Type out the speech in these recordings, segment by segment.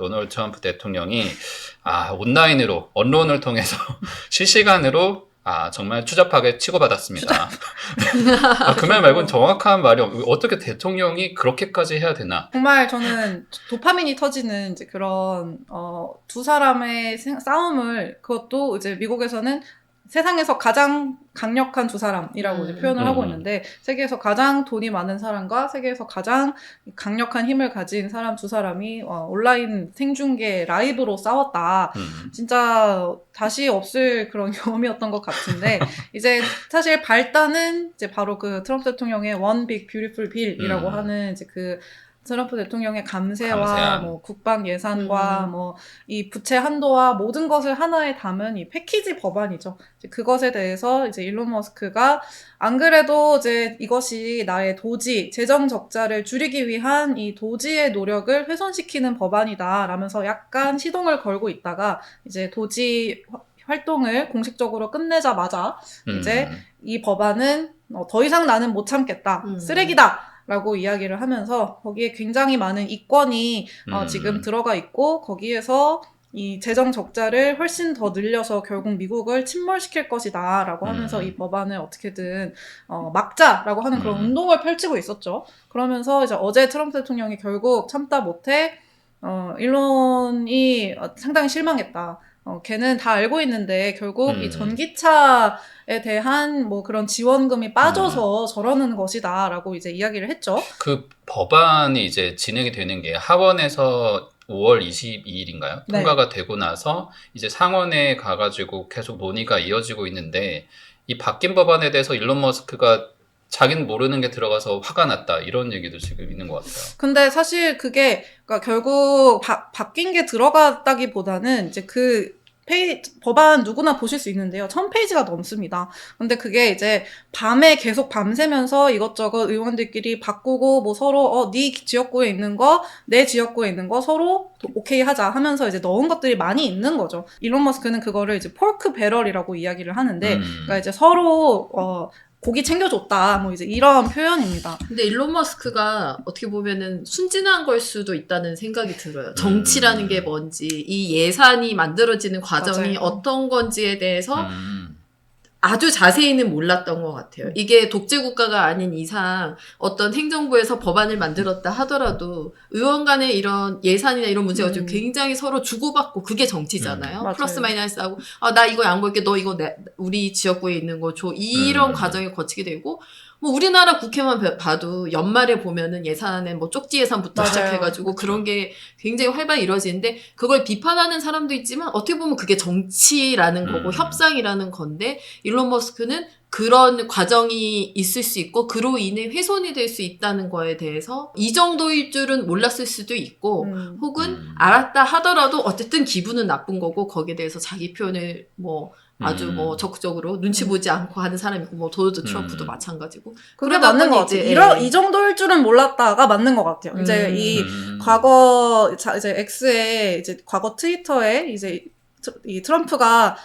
도널드 트럼프 대통령이 온라인으로 언론을 통해서 실시간으로 정말 추잡하게 치고받았습니다. 그 말 말고는 정확한 말이 어떻게 대통령이 그렇게까지 해야 되나? 정말 저는 도파민이 터지는 이제 그런 두 사람의 싸움을 그것도 이제 미국에서는 세상에서 가장 강력한 두 사람이라고 이제 표현을 하고 있는데 세계에서 가장 돈이 많은 사람과 세계에서 가장 강력한 힘을 가진 사람 두 사람이 온라인 생중계 라이브로 싸웠다. 진짜 다시 없을 그런 경험이었던 것 같은데 이제 사실 발단은 이제 바로 그 트럼프 대통령의 One Big Beautiful Bill이라고 하는 이제 그 트럼프 대통령의 감세와 뭐 국방 예산과 뭐 이 부채 한도와 모든 것을 하나에 담은 이 패키지 법안이죠. 이제 그것에 대해서 이제 일론 머스크가 안 그래도 이제 이것이 나의 도지 재정 적자를 줄이기 위한 이 도지의 노력을 훼손시키는 법안이다 라면서 약간 시동을 걸고 있다가 이제 도지 활동을 공식적으로 끝내자마자 이제 이 법안은 더 이상 나는 못 참겠다. 쓰레기다. 라고 이야기를 하면서 거기에 굉장히 많은 이권이 지금 들어가 있고 거기에서 이 재정 적자를 훨씬 더 늘려서 결국 미국을 침몰시킬 것이다 라고 하면서 이 법안을 어떻게든 막자라고 하는 그런 운동을 펼치고 있었죠. 그러면서 이제 어제 트럼프 대통령이 결국 참다 못해 일론이 상당히 실망했다. 걔는 다 알고 있는데 결국 이 전기차에 대한 뭐 그런 지원금이 빠져서 저러는 것이다라고 이제 이야기를 했죠. 그 법안이 이제 진행이 되는 게 하원에서 5월 22일인가요? 통과가 되고 나서 이제 상원에 가가지고 계속 논의가 이어지고 있는데 이 바뀐 법안에 대해서 일론 머스크가 자기는 모르는 게 들어가서 화가 났다 이런 얘기도 지금 있는 것 같아요. 근데 사실 그게 그러니까 결국 바뀐 게 들어갔다기보다는 이제 그 법안 누구나 보실 수 있는데요. 1000페이지가 넘습니다. 근데 그게 이제 밤에 계속 밤새면서 이것저것 의원들끼리 바꾸고 뭐 서로 네 지역구에 있는 거, 내 지역구에 있는 거 서로 오케이 하자 하면서 이제 넣은 것들이 많이 있는 거죠. 일론 머스크는 그거를 이제 포크 배럴이라고 이야기를 하는데 그러니까 이제 서로 고기 챙겨줬다. 뭐 이제 이런 표현입니다. 근데 일론 머스크가 어떻게 보면은 순진한 걸 수도 있다는 생각이 들어요. 정치라는 게 뭔지, 이 예산이 만들어지는 과정이 맞아요. 어떤 건지에 대해서 아주 자세히는 몰랐던 것 같아요. 이게 독재국가가 아닌 이상 어떤 행정부에서 법안을 만들었다 하더라도 의원 간의 이런 예산이나 이런 문제가 가지고 굉장히 서로 주고받고 그게 정치잖아요. 플러스 마이너스하고 나 이거 양보할게 너 이거 우리 지역구에 있는 거 줘. 이런 과정을 거치게 되고 뭐 우리나라 국회만 봐도 연말에 보면은 예산에 뭐 쪽지 예산부터 시작해가지고 그런 게 굉장히 활발히 이루어지는데 그걸 비판하는 사람도 있지만 어떻게 보면 그게 정치라는 거고 협상이라는 건데 일론 머스크는 그런 과정이 있을 수 있고 그로 인해 훼손이 될 수 있다는 거에 대해서 이 정도일 줄은 몰랐을 수도 있고 혹은 알았다 하더라도 어쨌든 기분은 나쁜 거고 거기에 대해서 자기 표현을 뭐 아주 뭐 적극적으로 눈치 보지 않고 하는 사람이고 뭐 도널드 트럼프도 마찬가지고 그게 맞는 것 같아요. 이 정도일 줄은 몰랐다가 맞는 것 같아요. 이제 이 과거 이제 X에 이제 과거 트위터에 이제 이 트럼프가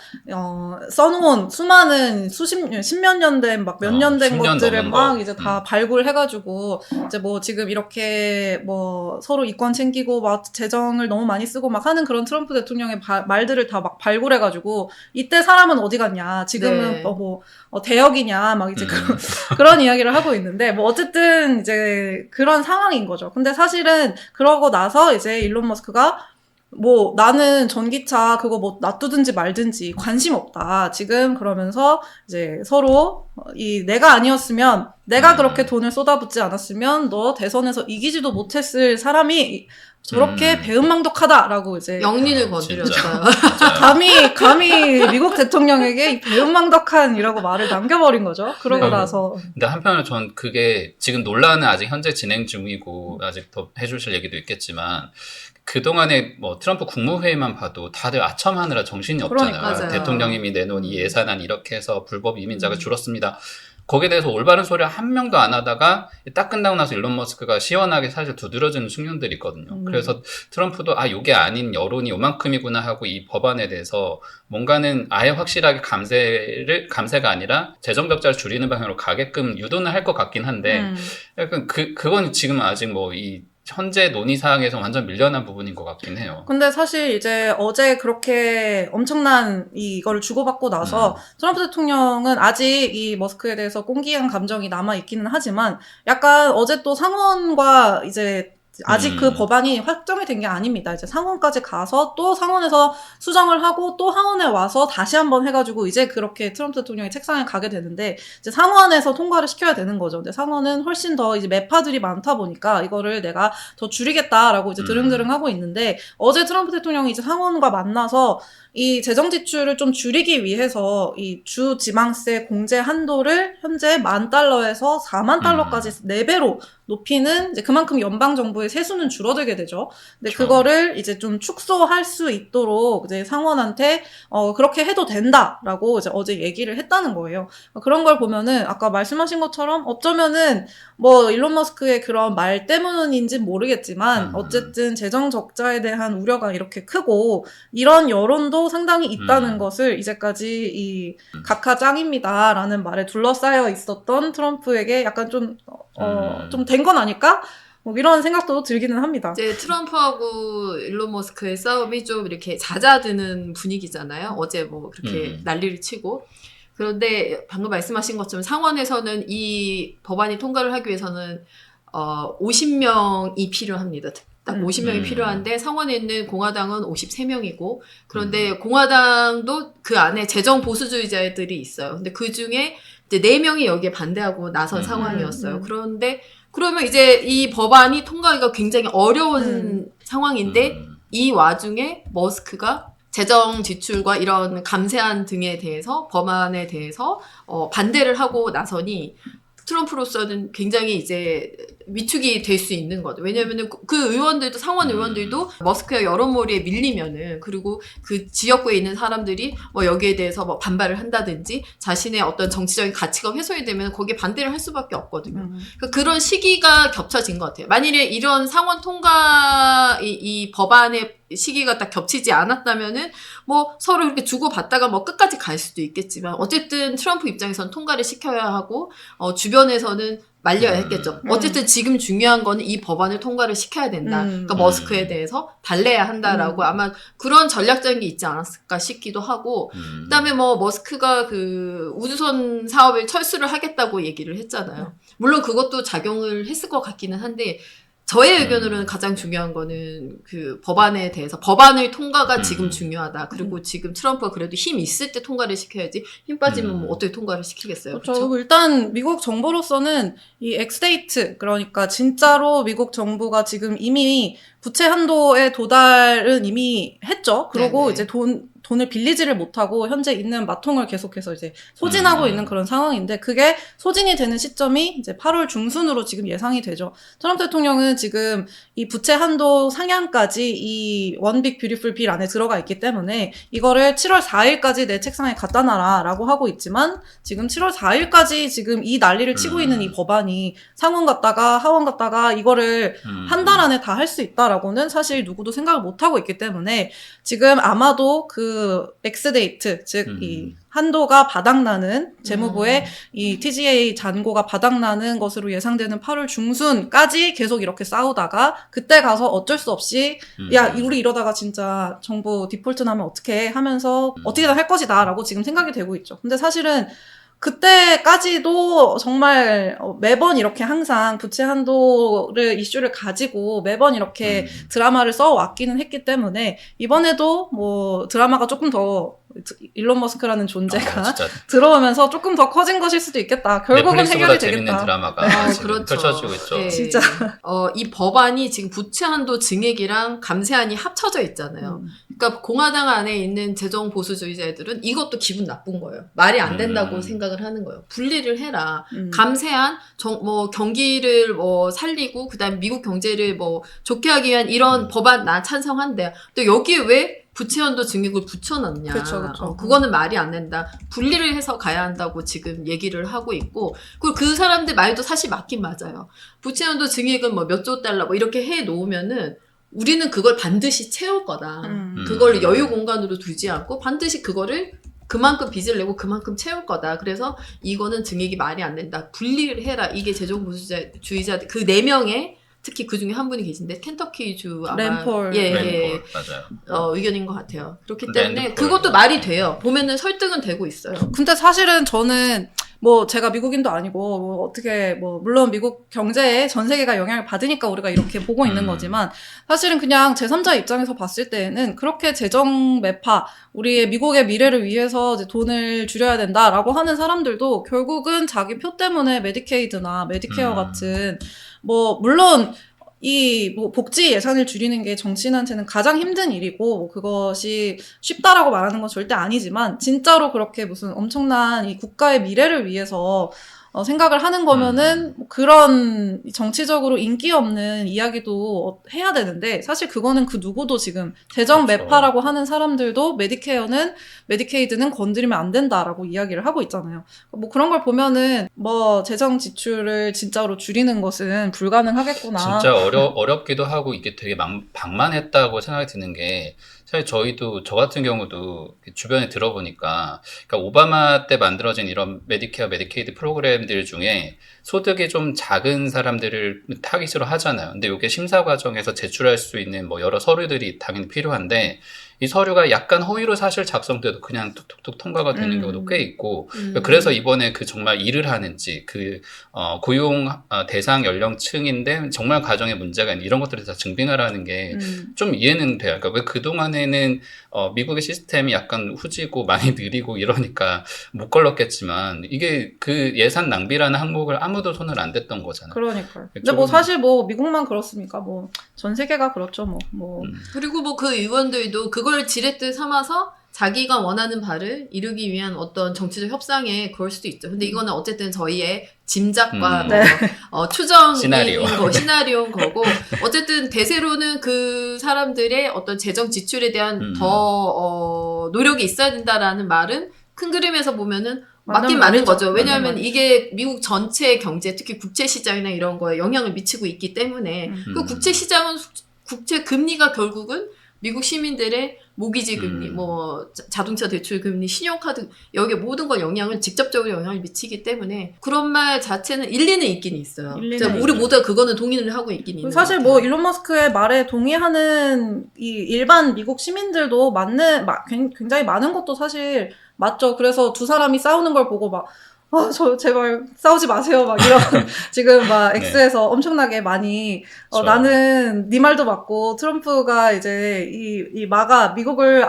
써놓은 수많은 십몇 년 된 막 몇 년 된 것들을 막 이제 다 발굴해가지고 이제 뭐 지금 이렇게 뭐 서로 이권 챙기고 막 재정을 너무 많이 쓰고 막 하는 그런 트럼프 대통령의 말들을 다 막 발굴해가지고 이때 사람은 어디 갔냐 지금은 대역이냐 막 이제 그런 이야기를 하고 있는데 뭐 어쨌든 이제 그런 상황인 거죠. 근데 사실은 그러고 나서 이제 일론 머스크가 뭐 나는 전기차 그거 뭐 놔두든지 말든지 관심 없다. 지금 그러면서 이제 서로 내가 아니었으면 내가 그렇게 돈을 쏟아붓지 않았으면 너 대선에서 이기지도 못했을 사람이 저렇게 배은망덕하다라고 이제 영린을 건드렸어요. 감히 미국 대통령에게 이 배은망덕한이라고 말을 남겨버린 거죠. 그러고 나서. 근데 한편으로 전 그게 지금 논란은 아직 현재 진행 중이고 아직 더 해주실 얘기도 있겠지만 그동안에 뭐 트럼프 국무회의만 봐도 다들 아첨하느라 정신이 없잖아요. 그러니까요. 대통령님이 내놓은 이 예산안 이렇게 해서 불법 이민자가 줄었습니다. 거기에 대해서 올바른 소리 한 명도 안 하다가 딱 끝나고 나서 일론 머스크가 시원하게 사실 두드려주는 측면들이 있거든요. 그래서 트럼프도 요게 아닌 여론이 요만큼이구나 하고 이 법안에 대해서 뭔가는 아예 확실하게 감세가 아니라 재정 적자를 줄이는 방향으로 가게끔 유도는 할 것 같긴 한데 약간 그건 지금 아직 뭐 이 현재 논의 사항에서 완전 밀려난 부분인 것 같긴 해요. 근데 사실 이제 어제 그렇게 엄청난 이거를 주고받고 나서 트럼프 대통령은 아직 이 머스크에 대해서 꽁기한 감정이 남아있기는 하지만 약간 어제 또 상원과 이제 아직 그 법안이 확정이 된 게 아닙니다. 이제 상원까지 가서 또 상원에서 수정을 하고 또 하원에 와서 다시 한번 해가지고 이제 그렇게 트럼프 대통령이 책상에 가게 되는데 이제 상원에서 통과를 시켜야 되는 거죠. 근데 상원은 훨씬 더 이제 매파들이 많다 보니까 이거를 내가 더 줄이겠다라고 이제 드릉드릉 하고 있는데 어제 트럼프 대통령이 이제 상원과 만나서 이 재정 지출을 좀 줄이기 위해서 이 주 지방세 공제 한도를 현재 $10,000에서 $40,000까지 4배로 높이는 이제 그만큼 연방 정부의 세수는 줄어들게 되죠. 근데 그렇죠. 그거를 이제 좀 축소할 수 있도록 이제 상원한테 그렇게 해도 된다라고 이제 어제 얘기를 했다는 거예요. 그런 걸 보면은 아까 말씀하신 것처럼 어쩌면은 뭐 일론 머스크의 그런 말 때문인지 모르겠지만 어쨌든 재정 적자에 대한 우려가 이렇게 크고 이런 여론도 상당히 있다는 것을 이제까지 이 각하 짱입니다라는 말에 둘러싸여 있었던 트럼프에게 약간 좀 된 건 아닐까? 뭐 이런 생각도 들기는 합니다. 이제 트럼프하고 일론 머스크의 싸움이 좀 이렇게 잦아드는 분위기잖아요. 어제 뭐 그렇게 난리를 치고. 그런데 방금 말씀하신 것처럼 상원에서는 이 법안이 통과를 하기 위해서는 50명이 필요합니다. 딱 50명이 필요한데 상원에 있는 공화당은 53명이고 그런데 공화당도 그 안에 재정 보수주의자들이 있어요. 근데 그 중에 이제 4명이 여기에 반대하고 나선 상황이었어요. 그런데 그러면 이제 이 법안이 통과하기가 굉장히 어려운 상황인데 이 와중에 머스크가 재정 지출과 이런 감세안 등에 대해서 법안에 대해서 반대를 하고 나서니 트럼프로서는 굉장히 이제 위축이 될 수 있는 거죠. 왜냐면은 그 의원들도 상원 의원들도 머스크의 여론몰이에 밀리면은 그리고 그 지역구에 있는 사람들이 뭐 여기에 대해서 뭐 반발을 한다든지 자신의 어떤 정치적인 가치가 훼손이 되면 거기에 반대를 할 수밖에 없거든요. 그러니까 그런 시기가 겹쳐진 것 같아요. 만일에 이런 상원 통과 이 법안의 시기가 딱 겹치지 않았다면은 뭐 서로 이렇게 주고받다가 뭐 끝까지 갈 수도 있겠지만 어쨌든 트럼프 입장에서는 통과를 시켜야 하고 주변에서는 말려야 했겠죠. 어쨌든 지금 중요한 거는 이 법안을 통과를 시켜야 된다. 그러니까 머스크에 대해서 달래야 한다라고 아마 그런 전략적인 게 있지 않았을까 싶기도 하고 그다음에 뭐 머스크가 그 우주선 사업을 철수를 하겠다고 얘기를 했잖아요. 물론 그것도 작용을 했을 것 같기는 한데 저의 의견으로는 가장 중요한 거는 그 법안에 대해서 법안의 통과가 지금 중요하다. 그리고 지금 트럼프가 그래도 힘 있을 때 통과를 시켜야지 힘 빠지면 뭐 어떻게 통과를 시키겠어요. 그렇죠. 일단 미국 정부로서는 이 엑스데이트 그러니까 진짜로 미국 정부가 지금 이미 부채 한도에 도달은 이미 했죠. 그리고 네네. 이제 돈을 빌리지를 못하고 현재 있는 마통을 계속해서 이제 소진하고 있는 그런 상황인데 그게 소진이 되는 시점이 이제 8월 중순으로 지금 예상이 되죠. 트럼프 대통령은 지금 이 부채 한도 상향까지 이 원빅 뷰티풀 빌 안에 들어가 있기 때문에 이거를 7월 4일까지 내 책상에 갖다 놔라라고 하고 있지만 지금 7월 4일까지 지금 이 난리를 치고 있는 이 법안이 상원 갔다가 하원 갔다가 이거를 한 달 안에 다 할 수 있다라고는 사실 누구도 생각을 못 하고 있기 때문에 지금 아마도 그 엑스데이트 즉 이 한도가 바닥나는 재무부의 이 TGA 잔고가 바닥나는 것으로 예상되는 8월 중순까지 계속 이렇게 싸우다가 그때 가서 어쩔 수 없이 야 우리 이러다가 진짜 정부 디폴트 나면 어떡해 하면서 어떻게든 할 것이다 라고 지금 생각이 되고 있죠. 근데 사실은 그때까지도 정말 매번 이렇게 항상 부채 한도를 이슈를 가지고 매번 이렇게 드라마를 써왔기는 했기 때문에 이번에도 뭐 드라마가 조금 더 일론 머스크라는 존재가 진짜 들어오면서 조금 더 커진 것일 수도 있겠다. 결국은 넷플릭스보다 해결이 재밌는 되겠다. 드라마가 지금 그렇죠. 펼쳐지고 있죠. 네. 진짜. 이 법안이 지금 부채 한도 증액이랑 감세안이 합쳐져 있잖아요. 그러니까 공화당 안에 있는 재정 보수주의자들은 이것도 기분 나쁜 거예요. 말이 안 된다고 생각을 하는 거예요. 분리를 해라. 감세안, 뭐 경기를 뭐 살리고 그다음 미국 경제를 뭐 좋게 하기 위한 이런 법안 나 찬성한대. 또 여기에 왜 부채연도 증액을 붙여놨냐. 그쵸. 그거는 말이 안 된다. 분리를 해서 가야 한다고 지금 얘기를 하고 있고, 그리고 그 사람들 말도 사실 맞긴 맞아요. 부채연도 증액은 뭐 몇 조 달러 뭐 이렇게 해 놓으면은 우리는 그걸 반드시 채울 거다. 그걸 여유 공간으로 두지 않고 반드시 그거를 그만큼 빚을 내고 그만큼 채울 거다. 그래서 이거는 증액이 말이 안 된다. 분리를 해라. 이게 재정보수주의자들 그 4명의 특히 그 중에 한 분이 계신데 켄터키주 아마 랜폴. 예, 랜폴, 예. 맞아요. 의견인 것 같아요. 그렇기 때문에 랜폴. 그것도 말이 돼요. 보면은 설득은 되고 있어요. 근데 사실은 저는 뭐 제가 미국인도 아니고 뭐 어떻게 뭐 물론 미국 경제에 전 세계가 영향을 받으니까 우리가 이렇게 보고 있는 거지만 사실은 그냥 제3자 입장에서 봤을 때에는 그렇게 재정 매파 우리의 미국의 미래를 위해서 이제 돈을 줄여야 된다라고 하는 사람들도 결국은 자기 표 때문에 메디케이드나 메디케어 같은 뭐 물론 이 뭐 복지 예산을 줄이는 게 정치인한테는 가장 힘든 일이고 뭐 그것이 쉽다라고 말하는 건 절대 아니지만 진짜로 그렇게 무슨 엄청난 이 국가의 미래를 위해서 생각을 하는 거면은 뭐 그런 정치적으로 인기 없는 이야기도 해야 되는데 사실 그거는 그 누구도 지금 재정 그렇죠. 매파라고 하는 사람들도 메디케이드는 건드리면 안 된다라고 이야기를 하고 있잖아요. 뭐 그런 걸 보면은 뭐 재정 지출을 진짜로 줄이는 것은 불가능하겠구나. 진짜 어렵기도 하고 이게 되게 방만했다고 생각이 드는 게 사실 저 같은 경우도 주변에 들어보니까 그러니까 오바마 때 만들어진 이런 메디케어, 메디케이드 프로그램들 중에 소득이 좀 작은 사람들을 타깃으로 하잖아요. 근데 이게 심사 과정에서 제출할 수 있는 뭐 여러 서류들이 당연히 필요한데 이 서류가 약간 허위로 사실 작성돼도 그냥 툭툭툭 통과가 되는 경우도 꽤 있고 그래서 이번에 그 정말 일을 하는지 고용 대상 연령층인데 정말 가정에 문제가 있는 이런 것들을 다 증빙하라는 게 좀 이해는 돼요. 그러니까 왜 그동안에는 미국의 시스템이 약간 후지고 많이 느리고 이러니까 못 걸렀겠지만 이게 그 예산 낭비라는 항목을 아무도 손을 안 댔던 거잖아요. 그러니까요. 근데 뭐 사실 뭐 미국만 그렇습니까? 뭐 전 세계가 그렇죠. 그리고 뭐 그 의원들도 그걸 지렛대 삼아서 자기가 원하는 바를 이루기 위한 어떤 정치적 협상에 그럴 수도 있죠. 근데 이거는 어쨌든 저희의 짐작과 네. 추정인 시나리오. 시나리오인 거고 어쨌든 대세로는 그 사람들의 어떤 재정 지출에 대한 더 노력이 있어야 된다라는 말은 큰 그림에서 보면은 맞긴 맞는 거죠. 왜냐하면 이게 미국 전체 경제, 특히 국채 시장이나 이런 거에 영향을 미치고 있기 때문에 그 국채 시장은 국채 금리가 결국은 미국 시민들의 모기지 금리, 뭐 자동차 대출 금리, 신용카드 여기 모든 거 영향을 직접적으로 영향을 미치기 때문에 그런 말 자체는 일리는 있긴 있어요. 우리 모두가 그거는 동의를 하고 있긴 있는 사실 것 뭐 같아요. 일론 머스크의 말에 동의하는 이 일반 미국 시민들도 굉장히 많은 것도 사실 맞죠. 그래서 두 사람이 싸우는 걸 보고 막 저 제발 싸우지 마세요. 막 이런 지금 막 X에서 엄청나게 많이 나는 네 말도 맞고 트럼프가 이제 이 마가 미국을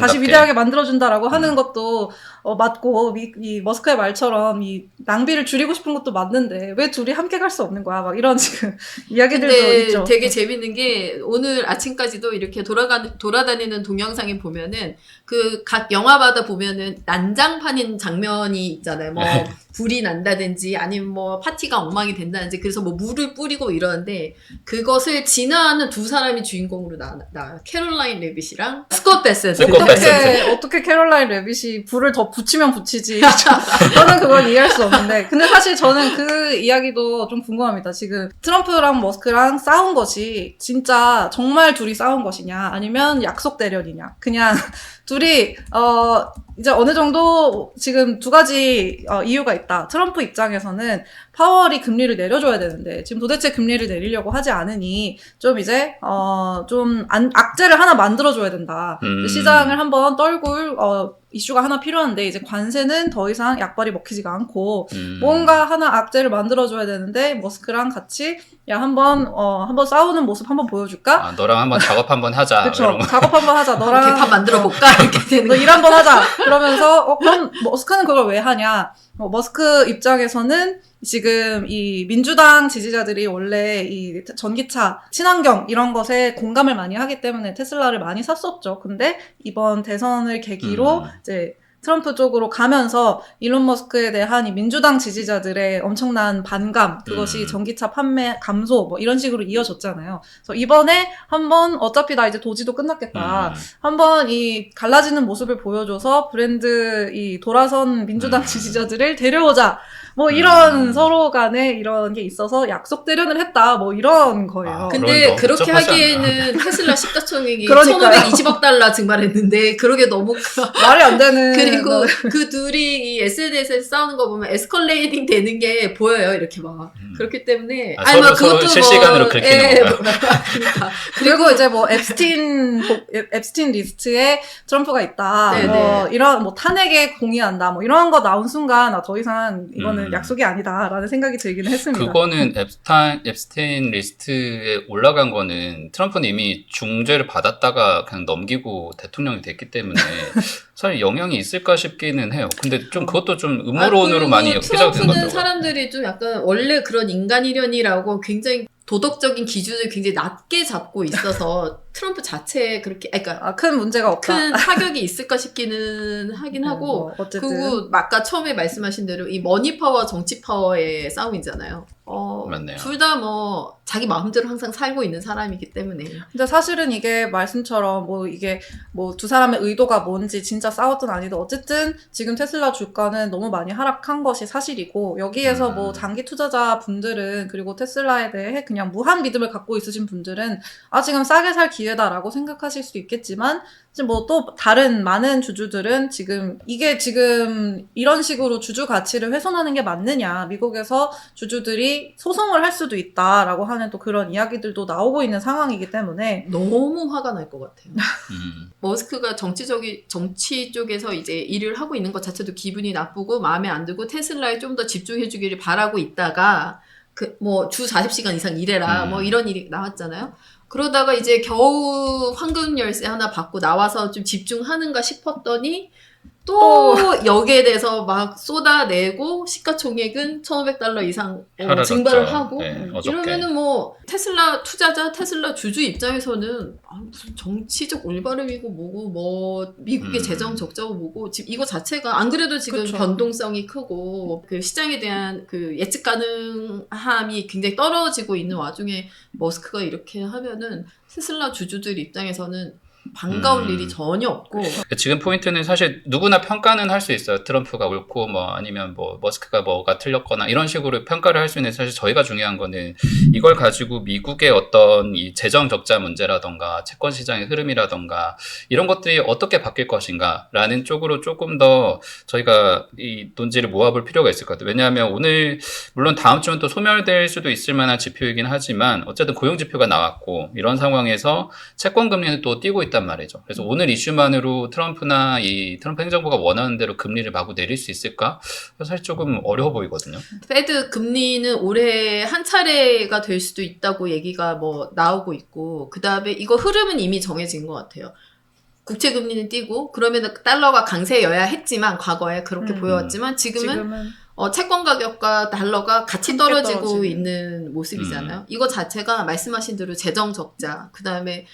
다시 위대하게 만들어준다라고 하는 것도 맞고 이 머스크의 말처럼 이 낭비를 줄이고 싶은 것도 맞는데 왜 둘이 함께 갈 수 없는 거야? 막 이런 지금 이야기들도 근데 있죠. 되게 재밌는 게 오늘 아침까지도 이렇게 돌아다니는 동영상에 보면은 그 각 영화마다 보면은 난장판인 장면이 있잖아요. 뭐 불이 난다든지 아니면 뭐 파티가 엉망이 된다든지 그래서 뭐 물을 뿌리고 이러는데 그것을 진화하는 두 사람이 주인공으로 나와요. 캐롤라인 레빗이랑 스콧 베셋. 어떻게 캐롤라인 레빗이 불을 더 붙이면 붙이지. 저는 그걸 이해할 수 없는데. 근데 사실 저는 그 이야기도 좀 궁금합니다. 지금 트럼프랑 머스크랑 싸운 것이 진짜 정말 둘이 싸운 것이냐 아니면 약속 대련이냐. 그냥 둘이 이제 어느 정도 지금 두 가지 이유가 있다. 트럼프 입장에서는 파월이 금리를 내려줘야 되는데 지금 도대체 금리를 내리려고 하지 않으니 좀 이제 악재를 하나 만들어줘야 된다. 시장을 한번 떨굴 이슈가 하나 필요한데 이제 관세는 더 이상 약발이 먹히지가 않고 뭔가 하나 악재를 만들어줘야 되는데 머스크랑 같이 야 한번 싸우는 모습 한번 보여줄까? 너랑 한번 작업 한번 하자. 그렇죠. 작업 한번 하자. 너랑 개판 만들어 볼까? 이렇게 되는 너 일 한번 하자. 그러면서 그럼 머스크는 그걸 왜 하냐? 머스크 입장에서는 지금 이 민주당 지지자들이 원래 이 전기차, 친환경 이런 것에 공감을 많이 하기 때문에 테슬라를 많이 샀었죠. 근데 이번 대선을 계기로 이제 트럼프 쪽으로 가면서 일론 머스크에 대한 이 민주당 지지자들의 엄청난 반감, 그것이 전기차 판매 감소 뭐 이런 식으로 이어졌잖아요. 그래서 이번에 한번 어차피 나 이제 도지도 끝났겠다. 한번 이 갈라지는 모습을 보여줘서 브랜드 이 돌아선 민주당 지지자들을 데려오자. 뭐 이런 서로 간에 이런 게 있어서 약속 대련을 했다 뭐 이런 거예요. 아, 근데 그럼 너무 그렇게 복잡하지 하기에는 테슬라 시가총액이 그러니까요. 1520억 달러 증발했는데 그러게 너무 말이 안 되는. 그리고 그 둘이 이 SNS에서 싸우는 거 보면 에스컬레이팅 되는 게 보여요. 이렇게 막. 그렇기 때문에 서로 실시간으로 긁히는 건가요? 그러니까. 그리고 이제 뭐 앱스틴 리스트에 트럼프가 있다. 네네. 뭐 이런 뭐 탄핵에 공의한다. 뭐 이런 거 나온 순간 더 이상 이거는 약속이 아니다라는 생각이 들기는 했습니다. 그거는 앱스테인 리스트에 올라간 거는 트럼프는 이미 중죄를 받았다가 그냥 넘기고 대통령이 됐기 때문에 사실 영향이 있을까 싶기는 해요. 근데 좀 그것도 좀 음모론으로 많이 회자가 되는 것 트럼프는 같아요. 사람들이 좀 약간 원래 그런 인간이련이라고 굉장히 도덕적인 기준을 굉장히 낮게 잡고 있어서 트럼프 자체에 그렇게 그러니까 큰 문제가 없다. 큰 타격이 있을까 싶기는 하긴 하고 뭐 어쨌든 그리고 아까 처음에 말씀하신 대로 이 머니 파워 정치 파워의 싸움이잖아요. 맞네요. 둘 다 뭐 자기 마음대로 항상 살고 있는 사람이기 때문에. 근데 사실은 이게 말씀처럼 뭐 이게 뭐 두 사람의 의도가 뭔지 진짜 싸웠든 아니든 어쨌든 지금 테슬라 주가는 너무 많이 하락한 것이 사실이고 여기에서 뭐 장기 투자자 분들은 그리고 테슬라에 대해 그냥 무한 믿음을 갖고 있으신 분들은 지금 싸게 살 기회다라고 생각하실 수 있겠지만 뭐 또 다른 많은 주주들은 이게 지금 이런 식으로 주주 가치를 훼손하는 게 맞느냐, 미국에서 주주들이 소송을 할 수도 있다라고 하는 또 그런 이야기들도 나오고 있는 상황이기 때문에 너무 화가 날 것 같아요. 머스크가 정치 쪽에서 이제 일을 하고 있는 것 자체도 기분이 나쁘고 마음에 안 들고 테슬라에 좀 더 집중해 주기를 바라고 있다가 뭐 주 40시간 이상 일해라 뭐 이런 일이 나왔잖아요. 그러다가 이제 겨우 황금 열쇠 하나 받고 나와서 좀 집중하는가 싶었더니 또 여기에 대해서 막 쏟아내고 시가총액은 1,500달러 이상 증발을 하고 이러면은 뭐 테슬라 투자자, 테슬라 주주 입장에서는 무슨 정치적 올바름이고 뭐고 뭐 미국의 재정 적자고 뭐고 지금 이거 자체가 안 그래도 지금 그쵸. 변동성이 크고 그 시장에 대한 그 예측 가능함이 굉장히 떨어지고 있는 와중에 머스크가 이렇게 하면은 테슬라 주주들 입장에서는 반가울 일이 전혀 없고. 지금 포인트는 사실 누구나 평가는 할 수 있어요. 트럼프가 옳고 뭐 아니면 뭐 머스크가 뭐가 틀렸거나 이런 식으로 평가를 할 수 있는, 사실 저희가 중요한 거는 이걸 가지고 미국의 어떤 이 재정 적자 문제라던가 채권 시장의 흐름이라던가 이런 것들이 어떻게 바뀔 것인가라는 쪽으로 조금 더 저희가 이 논지를 모아볼 필요가 있을 것 같아요. 왜냐하면 오늘 물론 다음 주는 또 소멸될 수도 있을 만한 지표이긴 하지만 어쨌든 고용 지표가 나왔고 이런 상황에서 채권 금리는 또 뛰고 있단 말이죠. 그래서 오늘 이슈만으로 트럼프나 이 트럼프 행정부가 원하는 대로 금리를 마구 내릴 수 있을까? 사실 조금 어려워 보이거든요. 페드 금리는 올해 한 차례가 될 수도 있다고 얘기가 뭐 나오고 있고, 그 다음에 이거 흐름은 이미 정해진 것 같아요. 국채 금리는 뛰고, 그러면 달러가 강세여야 했지만, 과거에 그렇게 보여왔지만, 지금은 채권 가격과 달러가 같이 떨어지고 있는 모습이잖아요. 이거 자체가 말씀하신 대로 재정 적자, 그 다음에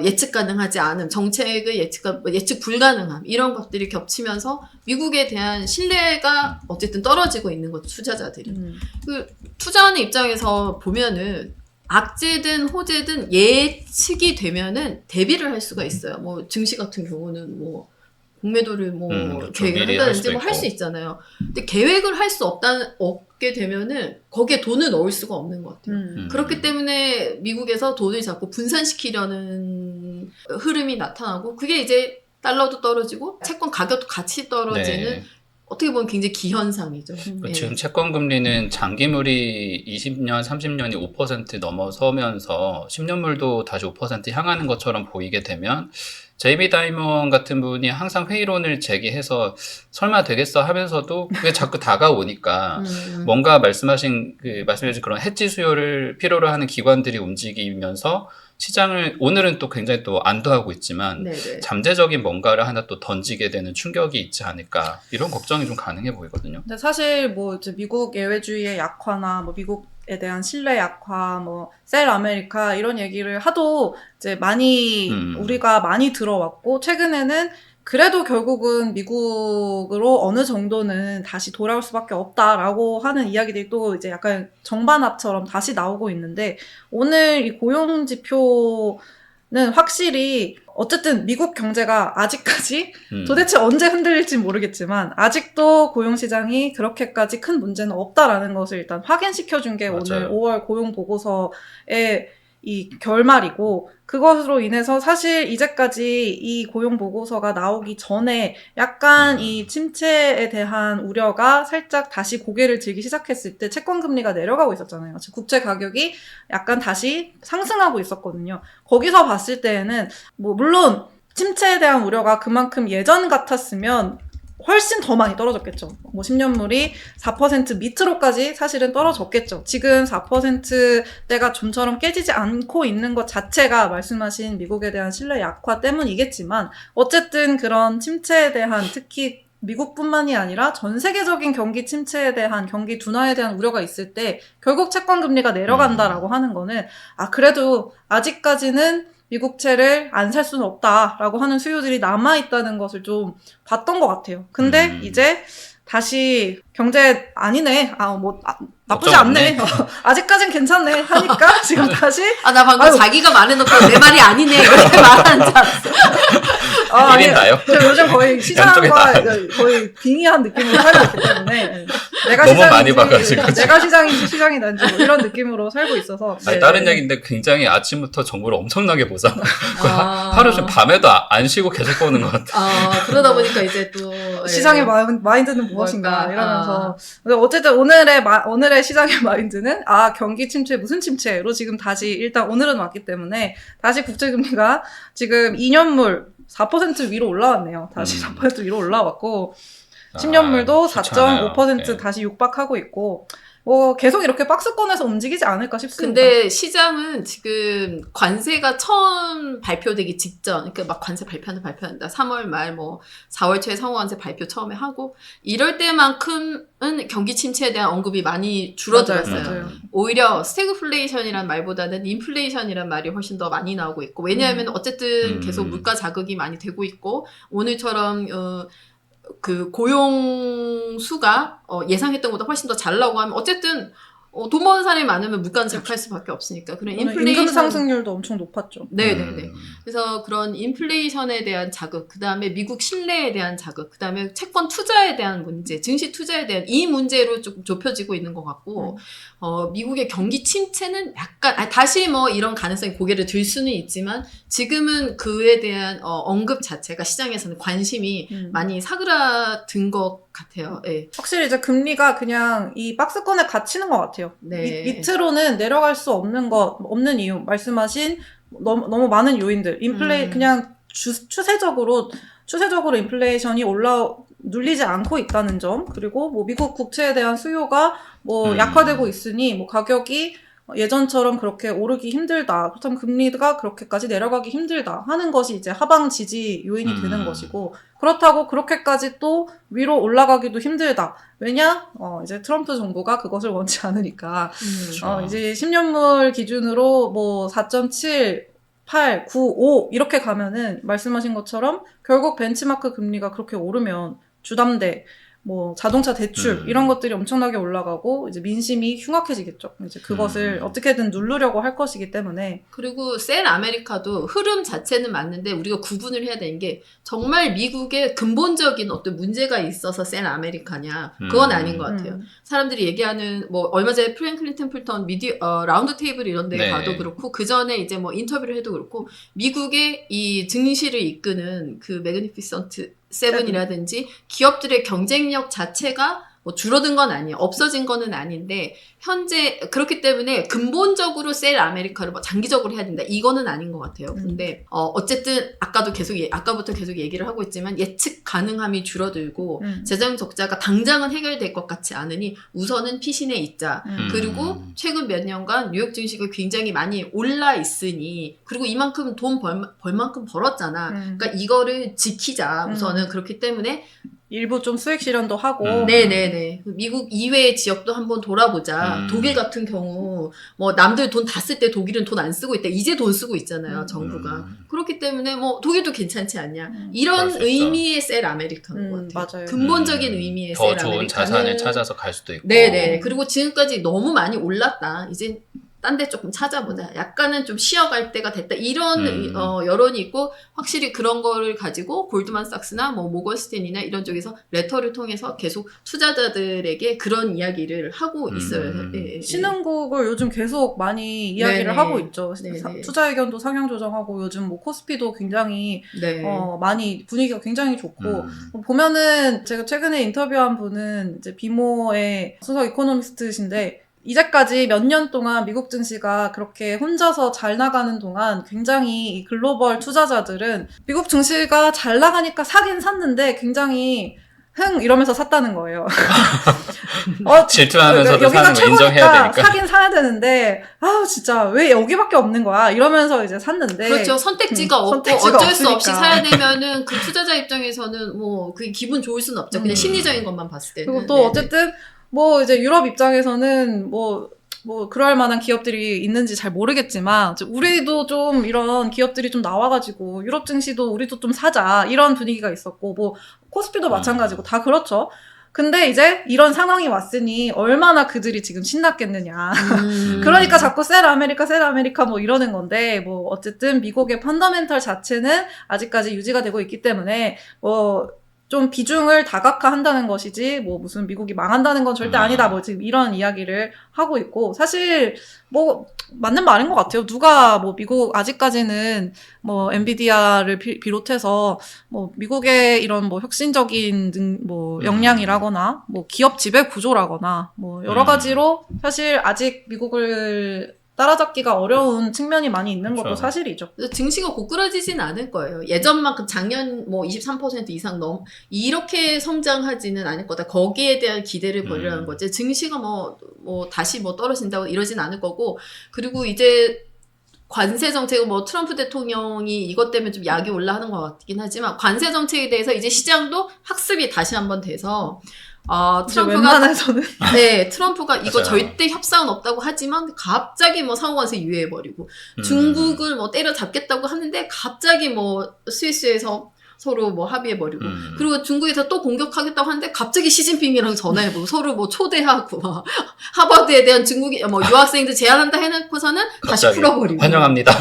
예측 가능하지 않음, 정책의 예측 불가능함, 이런 것들이 겹치면서 미국에 대한 신뢰가 어쨌든 떨어지고 있는 거죠, 투자자들이. 그 투자하는 입장에서 보면은 악재든 호재든 예측이 되면은 대비를 할 수가 있어요. 뭐 증시 같은 경우는 뭐 공매도를 뭐 계획을 한다든지 뭐 할 수 있잖아요. 근데 계획을 할 수 없게 되면은 거기에 돈을 넣을 수가 없는 것 같아요. 그렇기 때문에 미국에서 돈을 자꾸 분산시키려는 흐름이 나타나고, 그게 이제 달러도 떨어지고 채권 가격도 같이 떨어지는 어떻게 보면 굉장히 기현상이죠. 지금 채권 금리는 장기물이 20년, 30년이 5% 넘어서면서 10년물도 다시 5% 향하는 것처럼 보이게 되면, 제이미 다이먼 같은 분이 항상 회의론을 제기해서 설마 되겠어 하면서도 그게 자꾸 다가오니까 뭔가 말씀하신 그런 해지 수요를 필요로 하는 기관들이 움직이면서 시장을 오늘은 또 굉장히 또 안도하고 있지만 잠재적인 뭔가를 하나 또 던지게 되는 충격이 있지 않을까, 이런 걱정이 좀 가능해 보이거든요. 근데 사실 뭐 이제 미국 예외주의의 약화나 뭐 미국에 대한 신뢰 약화, 뭐 셀 아메리카 이런 얘기를 하도 이제 많이 우리가 많이 들어왔고, 최근에는 그래도 결국은 미국으로 어느 정도는 다시 돌아올 수밖에 없다라고 하는 이야기들이 또 이제 약간 정반합처럼 다시 나오고 있는데, 오늘 이 고용 지표 확실히 어쨌든 미국 경제가 아직까지 도대체 언제 흔들릴지 모르겠지만 아직도 고용시장이 그렇게까지 큰 문제는 없다라는 것을 일단 확인시켜준 게 오늘 맞아요. 5월 고용보고서의 이 결말이고, 그것으로 인해서 사실 이제까지 이 고용보고서가 나오기 전에 약간 이 침체에 대한 우려가 살짝 다시 고개를 들기 시작했을 때 채권금리가 내려가고 있었잖아요. 즉 국채 가격이 약간 다시 상승하고 있었거든요. 거기서 봤을 때에는 뭐 물론 침체에 대한 우려가 그만큼 예전 같았으면 훨씬 더 많이 떨어졌겠죠. 뭐 10년물이 4% 밑으로까지 사실은 떨어졌겠죠. 지금 4%대가 좀처럼 깨지지 않고 있는 것 자체가 말씀하신 미국에 대한 신뢰 약화 때문이겠지만 어쨌든 그런 침체에 대한, 특히 미국뿐만이 아니라 전 세계적인 경기 침체에 대한, 경기 둔화에 대한 우려가 있을 때 결국 채권 금리가 내려간다라고 하는 거는 그래도 아직까지는 미국채를 안 살 수는 없다라고 하는 수요들이 남아있다는 것을 좀 봤던 것 같아요. 근데 이제 다시 경제 아니네, 나쁘지 않네, 아직까진 괜찮네 하니까 지금 다시 나 방금 자기가 말해놓고 내 말이 아니네 이렇게 말하는 줄 알았어. 1인가요? 저 요즘 거의 시장과 거의 빙의한 느낌으로 살고 있기 때문에 내가 너무 많이 시장인지 봐가지고 내가 시장인지 시장이 난지 뭐 이런 느낌으로 살고 있어서. 아니, 다른 얘기인데 굉장히 아침부터 정보를 엄청나게 보잖아. 아. 하루 좀 밤에도 안 쉬고 계속 보는 것 같아. 그러다 보니까 이제 또 시장의 마인드는 무엇인가 뭘까? 이러면서. 근데 어쨌든 오늘의 시장의 마인드는 경기 침체, 무슨 침체로 지금 다시 일단 오늘은 왔기 때문에 다시 국제금리가 지금 2년물 4% 위로 올라왔네요. 다시 4% 위로 올라왔고 10년물도 좋잖아요. 4.5% 네. 다시 육박하고 있고, 뭐 계속 이렇게 박스권에서 움직이지 않을까 싶습니다. 근데 시장은 지금 관세가 처음 발표되기 직전, 그러니까 막 관세 발표한다. 3월 말 뭐 4월 초에 상호관세 발표 처음에 하고 이럴 때만큼은 경기 침체에 대한 언급이 많이 줄어들었어요. 맞아요. 오히려 스태그플레이션이란 말보다는 인플레이션이란 말이 훨씬 더 많이 나오고 있고, 왜냐하면 어쨌든 계속 물가 자극이 많이 되고 있고, 오늘처럼 그 고용 수가 예상했던 것보다 훨씬 더 잘 나오고 하면 어쨌든 돈 버는 사람이 많으면 물가는 자극할 수밖에 없으니까. 그런 임금 상승률도 엄청 높았죠. 네네네. 그래서 그런 인플레이션에 대한 자극, 그 다음에 미국 신뢰에 대한 자극, 그 다음에 채권 투자에 대한 문제, 증시 투자에 대한 이 문제로 조금 좁혀지고 있는 것 같고, 미국의 경기 침체는 약간, 다시 뭐 이런 가능성이 고개를 들 수는 있지만, 지금은 그에 대한 언급 자체가 시장에서는 관심이 많이 사그라든 것 같아요. 네. 확실히 이제 금리가 그냥 이 박스권에 갇히는 것 같아요. 네. 밑으로는 내려갈 수 없는 이유, 말씀하신 너무 많은 요인들, 그냥 추세적으로 인플레이션이 눌리지 않고 있다는 점, 그리고 뭐 미국 국채에 대한 수요가 뭐 약화되고 있으니 뭐 가격이 예전처럼 그렇게 오르기 힘들다, 그렇다면 금리가 그렇게까지 내려가기 힘들다 하는 것이 이제 하방 지지 요인이 되는 것이고, 그렇다고 그렇게까지 또 위로 올라가기도 힘들다. 왜냐? 이제 트럼프 정부가 그것을 원치 않으니까. 이제 10년물 기준으로 뭐 4.7, 8, 9, 5 이렇게 가면은 말씀하신 것처럼 결국 벤치마크 금리가 그렇게 오르면 주담대, 뭐 자동차 대출 이런 것들이 엄청나게 올라가고 이제 민심이 흉악해지겠죠. 이제 그것을 어떻게든 누르려고 할 것이기 때문에. 그리고 셀 아메리카도 흐름 자체는 맞는데 우리가 구분을 해야 되는 게, 정말 미국의 근본적인 어떤 문제가 있어서 셀 아메리카냐, 그건 아닌 것 같아요. 사람들이 얘기하는 뭐 얼마 전에 프랭클린 템플턴 라운드 테이블 이런 데 가도 그렇고, 그 전에 이제 뭐 인터뷰를 해도 그렇고, 미국의 이 증시를 이끄는 그 매그니피선트 세븐이라든지 기업들의 경쟁력 자체가 뭐 줄어든 건 아니에요. 없어진 거는 아닌데, 현재 그렇기 때문에 근본적으로 셀 아메리카를 뭐 장기적으로 해야 된다, 이거는 아닌 것 같아요. 근데 어쨌든 아까부터 계속 얘기를 하고 있지만 예측 가능함이 줄어들고 재정 적자가 당장은 해결될 것 같지 않으니 우선은 피신해 있자. 그리고 최근 몇 년간 뉴욕 증시가 굉장히 많이 올라 있으니, 그리고 이만큼 돈 벌 만큼 벌었잖아. 그러니까 이거를 지키자 우선은. 그렇기 때문에 일부 좀 수익 실현도 하고. 네네네. 미국 이외의 지역도 한번 돌아보자. 독일 같은 경우 뭐 남들 돈 다 쓸 때 독일은 돈 안 쓰고 있다. 이제 돈 쓰고 있잖아요, 정부가. 그렇기 때문에 뭐 독일도 괜찮지 않냐. 이런 의미의 셀 아메리카인 것 같아요. 맞아요. 근본적인 의미의 셀 더 아메리카는 좋은 자산을 찾아서 갈 수도 있고. 네네. 그리고 지금까지 너무 많이 올랐다. 이제 딴 데 조금 찾아보자. 약간은 좀 쉬어갈 때가 됐다. 이런 여론이 있고 확실히 그런 거를 가지고 골드만삭스나 뭐 모건스탠이나 이런 쪽에서 레터를 통해서 계속 투자자들에게 그런 이야기를 하고 있어요. 예, 예. 신흥국을 요즘 계속 많이 이야기를 네네. 하고 있죠. 네네. 투자 의견도 상향 조정하고 요즘 뭐 코스피도 굉장히 네. 많이 분위기가 굉장히 좋고 보면은 제가 최근에 인터뷰한 분은 이제 비모의 수석 이코노미스트신데 이제까지 몇 년 동안 미국 증시가 그렇게 혼자서 잘 나가는 동안 굉장히 이 글로벌 투자자들은 미국 증시가 잘 나가니까 사긴 샀는데 굉장히 이러면서 샀다는 거예요. 질투하면서도 여기가 사는 거 인정해야 최고니까 되니까. 사긴 사야 되는데 진짜 왜 여기밖에 없는 거야 이러면서 이제 샀는데 그렇죠. 선택지가 없고 선택지가 어쩔 수 없이 없으니까. 사야 되면은 그 투자자 입장에서는 뭐 그게 기분 좋을 수는 없죠. 그냥 심리적인 것만 봤을 때는. 그리고 또 네네. 어쨌든 뭐 이제 유럽 입장에서는 뭐 그럴 만한 기업들이 있는지 잘 모르겠지만 우리도 좀 이런 기업들이 좀 나와가지고 유럽 증시도 우리도 좀 사자 이런 분위기가 있었고 뭐 코스피도 마찬가지고 다 그렇죠. 근데 이제 이런 상황이 왔으니 얼마나 그들이 지금 신났겠느냐. 그러니까 자꾸 셀 아메리카 뭐 이러는 건데 뭐 어쨌든 미국의 펀더멘털 자체는 아직까지 유지가 되고 있기 때문에 뭐 좀 비중을 다각화한다는 것이지 뭐 무슨 미국이 망한다는 건 절대 아니다 뭐 지금 이런 이야기를 하고 있고 사실 뭐 맞는 말인 것 같아요. 누가 뭐 미국 아직까지는 뭐 엔비디아를 비롯해서 뭐 미국의 이런 뭐 혁신적인 뭐 역량이라거나 뭐 기업 지배 구조라거나 뭐 여러 가지로 사실 아직 미국을 따라잡기가 어려운 측면이 많이 있는 것도 사실이죠. 증시가 고꾸라지진 않을 거예요. 예전만큼 작년 뭐 23% 이상 이렇게 성장하지는 않을 거다. 거기에 대한 기대를 버리라는 거지. 증시가 뭐 다시 뭐 떨어진다고 이러진 않을 거고. 그리고 이제 관세 정책, 뭐 트럼프 대통령이 이것 때문에 좀 약이 올라하는 것 같긴 하지만 관세 정책에 대해서 이제 시장도 학습이 다시 한번 돼서 트럼프가 이거 맞아요. 절대 협상은 없다고 하지만 갑자기 뭐 상호관세 유예해버리고 중국을 뭐 때려잡겠다고 하는데 갑자기 뭐 스위스에서 서로 뭐 합의해버리고 그리고 중국에서 또 공격하겠다고 하는데 갑자기 시진핑이랑 전화해보고 서로 뭐 초대하고 막 하버드에 대한 중국이 뭐 유학생들 제안한다 해놓고서는 다시 풀어버리고 환영합니다.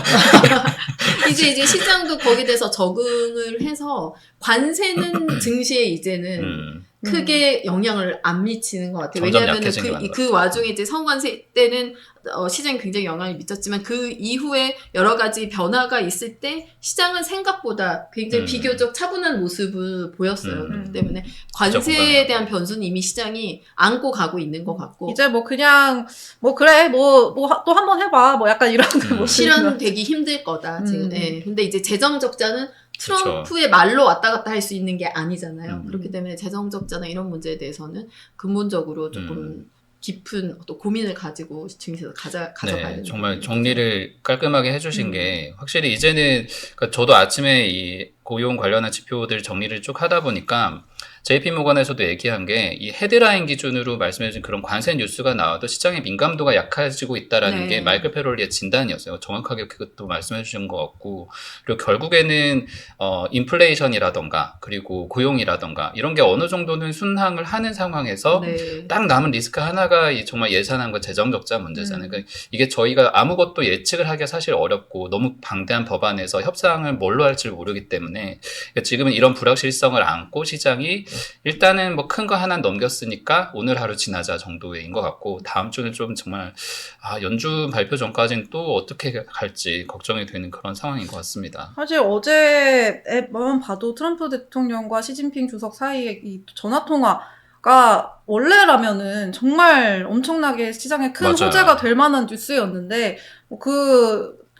이제 시장도 거기에 대해서 적응을 해서 관세는 증시에 이제는 크게 영향을 안 미치는 것 같아요. 왜냐하면 그 와중에 이제 상관세 때는 시장에 굉장히 영향을 미쳤지만 그 이후에 여러 가지 변화가 있을 때 시장은 생각보다 굉장히 비교적 차분한 모습을 보였어요. 그렇기 때문에 관세에 대한 변수는 이미 시장이 안고 가고 있는 것 같고 이제 뭐 그냥 뭐 그래 뭐 또 한번 해봐 뭐 약간 이런 실현되기 힘들 거다 지금. 네. 근데 이제 재정 적자는 트럼프의 말로 왔다 갔다 할 수 있는 게 아니잖아요. 그렇기 때문에 재정 적자나 이런 문제에 대해서는 근본적으로 조금 깊은 또 고민을 가지고 증시에서 가져가야 되는 정말 정리를 깔끔하게 해주신 게 확실히 이제는 그러니까 저도 아침에 이 고용 관련한 지표들 정리를 쭉 하다 보니까 JP모건에서도 얘기한 게 이 헤드라인 기준으로 말씀해주신 그런 관세 뉴스가 나와도 시장의 민감도가 약해지고 있다라는 게 마이클 페롤리의 진단이었어요. 정확하게 그것도 말씀해주신 것 같고 그리고 결국에는 인플레이션이라던가 그리고 고용이라던가 이런 게 어느 정도는 순항을 하는 상황에서 딱 남은 리스크 하나가 이 정말 예산안과 재정 적자 문제잖아요. 그러니까 이게 저희가 아무것도 예측을 하기가 사실 어렵고 너무 방대한 법안에서 협상을 뭘로 할지 모르기 때문에 그러니까 지금은 이런 불확실성을 안고 시장이 일단은 뭐 큰 거 하나 넘겼으니까 오늘 하루 지나자 정도인 것 같고 다음 주는 좀 정말 연준 발표 전까지는 또 어떻게 갈지 걱정이 되는 그런 상황인 것 같습니다. 사실 어제만 봐도 트럼프 대통령과 시진핑 주석 사이의 이 전화 통화가 원래라면은 정말 엄청나게 시장에 큰 호재가 될 만한 뉴스였는데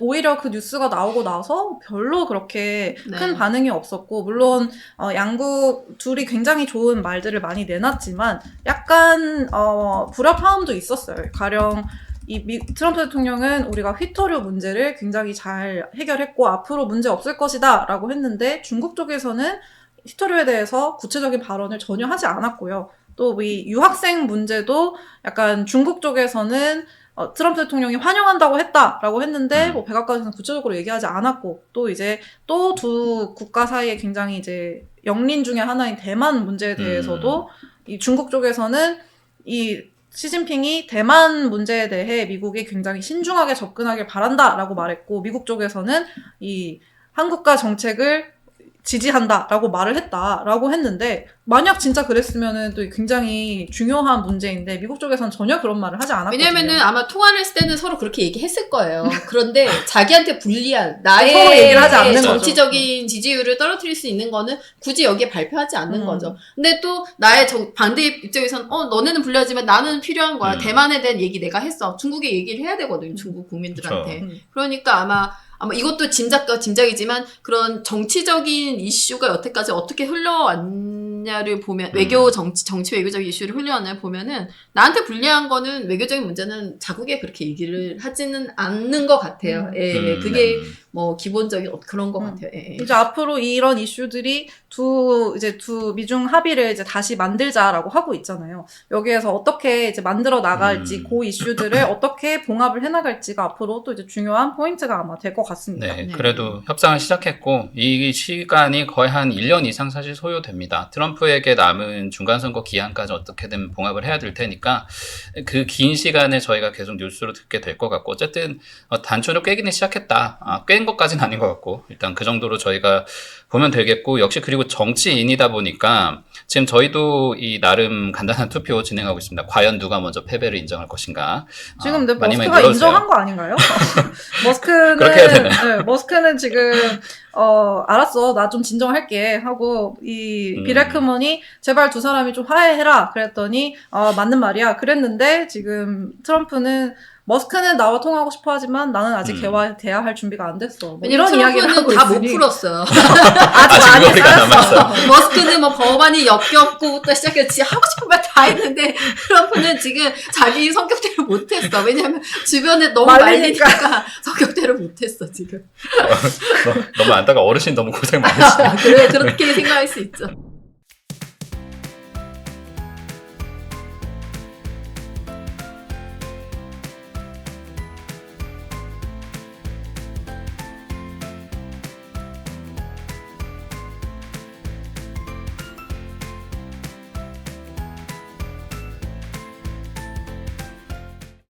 오히려 그 뉴스가 나오고 나서 별로 그렇게 큰 반응이 없었고 물론 양국 둘이 굉장히 좋은 말들을 많이 내놨지만 약간 불협화음도 있었어요. 가령 트럼프 대통령은 우리가 휘토류 문제를 굉장히 잘 해결했고 앞으로 문제 없을 것이다 라고 했는데 중국 쪽에서는 휘토류에 대해서 구체적인 발언을 전혀 하지 않았고요. 또 이 유학생 문제도 약간 중국 쪽에서는 트럼프 대통령이 환영한다고 했다라고 했는데 뭐 백악관에서는 구체적으로 얘기하지 않았고 또 이제 또 두 국가 사이에 굉장히 이제 영린 중에 하나인 대만 문제에 대해서도 이 중국 쪽에서는 이 시진핑이 대만 문제에 대해 미국이 굉장히 신중하게 접근하길 바란다라고 말했고 미국 쪽에서는 이 한국과 정책을 지지한다라고 말을 했다라고 했는데 만약 진짜 그랬으면은 또 굉장히 중요한 문제인데 미국 쪽에서는 전혀 그런 말을 하지 않았거든요. 왜냐면은 아마 통화를 했을 때는 서로 그렇게 얘기했을 거예요. 그런데 자기한테 불리한 서로 나의 얘기를 하지 않는 거죠. 정치적인 지지율을 떨어뜨릴 수 있는 거는 굳이 여기에 발표하지 않는 거죠. 근데 또 나의 반대 입장에서는 너네는 불리하지만 나는 필요한 거야. 대만에 대한 얘기 내가 했어. 중국에 얘기를 해야 되거든요. 중국 국민들한테. 그러니까 아마 이것도 짐작이지만 그런 정치적인 이슈가 여태까지 어떻게 흘러왔냐를 보면 정치 외교적 이슈를 흘러왔냐를 보면은 나한테 불리한 거는 외교적인 문제는 자국에 그렇게 얘기를 하지는 않는 것 같아요. 그게 뭐 기본적인 그런 것 같아요. 이제 앞으로 이런 이슈들이 두 미중 합의를 이제 다시 만들자라고 하고 있잖아요. 여기에서 어떻게 이제 만들어 나갈지 그 이슈들을 어떻게 봉합을 해 나갈지가 앞으로 또 이제 중요한 포인트가 아마 될 것 같습니다. 네, 그래도 협상을 시작했고 이 시간이 거의 한 1년 이상 사실 소요됩니다. 트럼프에게 남은 중간선거 기한까지 어떻게든 봉합을 해야 될 테니까 그 긴 시간을 저희가 계속 뉴스로 듣게 될 것 같고 어쨌든 단추를 꿰기는 시작했다. 꿰는 것까지는 아닌 것 같고 일단 그 정도로 저희가 보면 되겠고 역시 그리고 정치인이다 보니까 지금 저희도 이 나름 간단한 투표 진행하고 있습니다. 과연 누가 먼저 패배를 인정할 것인가? 지금 근데 많이 머스크가 인정한 거 아닌가요? 머스크는 그렇게 해야 되나요? 네, 머스크는 지금 알았어 나 좀 진정할게 하고 이 빌 에크먼이 제발 두 사람이 좀 화해해라 그랬더니 맞는 말이야 그랬는데 지금 트럼프는 머스크는 나와 통화하고 싶어 하지만 나는 아직 대화해야 할 준비가 안 됐어. 뭐 이런 이야기를 하고 다 못 있으니 풀었어요. 아직 많이 쌓였어. 머스크는 뭐 법안이 역겹고부터 시작해서 하고 싶은 말 다 했는데 트럼프는 지금 자기 성격대로 못했어. 왜냐하면 주변에 너무 말리니까 성격대로 못했어 지금. 너무 안타까 어르신 너무 고생 많으시네. 그래 그렇게 생각할 수 있죠.